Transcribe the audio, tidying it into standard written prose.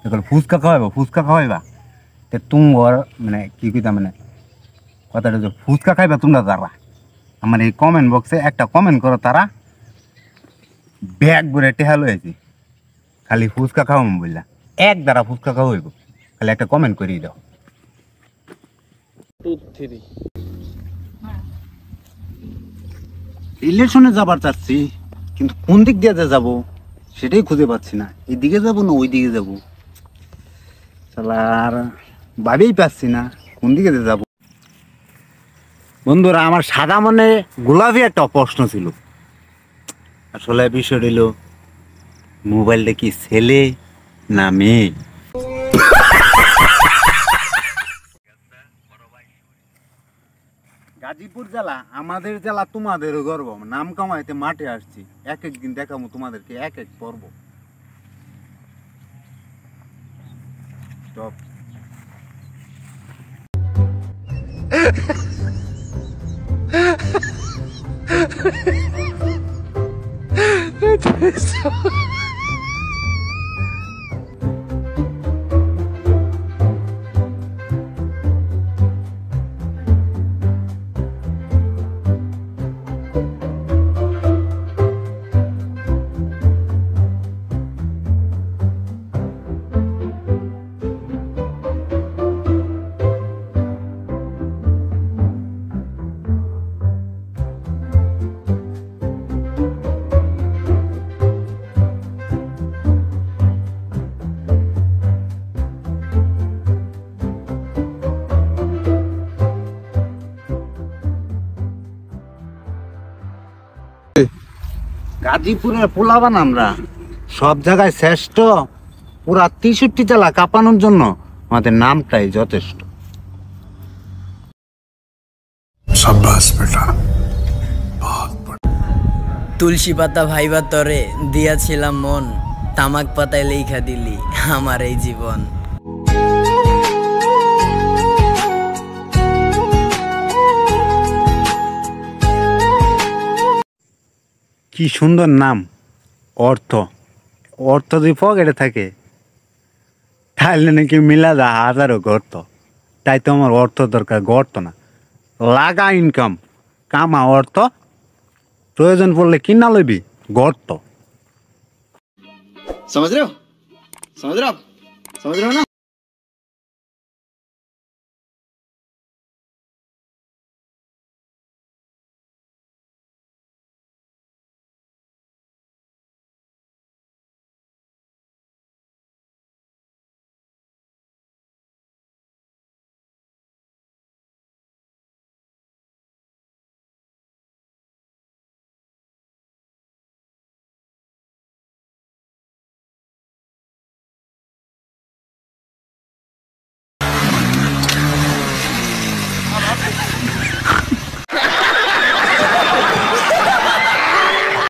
এখন ফুচকা খাওয়াইবা তে তোমার মানে কি কইতা মানে কথাটা যে ফুচকা খাইবা তোমরা যারা আমার এই কমেন্ট বক্সে একটা কমেন্ট করো তারা ব্যাগ ভরে টেহা লইছি খালি ফুচকা খাওয়াম বললা এক দ্বারা ফুচকা খাওয়াইব খালি একটা কমেন্ট করিয়ে দাও 2 3 রিলেশনে যাবার চাচ্ছি কিন্তু কোন দিক দিয়ে যাব সেটাই খুঁজে পাচ্ছি না এইদিকে যাব না ওই দিকে যাব আর ভাবেই পাচ্ছি না কোন দিকে যাব। বন্ধুরা আমার সাদা মনে গোলাপি একটা প্রশ্ন ছিল, আসলে বিষয় হইল মোবাইলটা কি ছেলে না মেয়ে। গাজীপুর জেলা আমাদের জেলা তোমাদেরও গর্ব, নাম কামাইতে মাঠে আসছি, এক একদিন দেখাবো তোমাদেরকে এক এক পর্ব। স্টপ। গাজীপুরের পোলাবান আমরা সব জায়গায় শ্রেষ্ঠ, পুরা 63 জেলা কাঁপানোর জন্য আমাদের নামটাই যথেষ্ট। তুলসী পাতা ভাইবা তরে দিয়াছিলাম মন, তামাক পাতায় লেখা দিলি আমার এই জীবন। কি সুন্দর নাম, অর্থ অর্থ যদি পকেটে থাকে তাহলে নাকি মিলা যা হাজারো গর্ত, তাই তো আমার অর্থ দরকার, গর্ত না। লাগা ইনকাম, কামা অর্থ, প্রয়োজন পড়লে কিনা লইবি গর্ত। समझ रहे हो ना?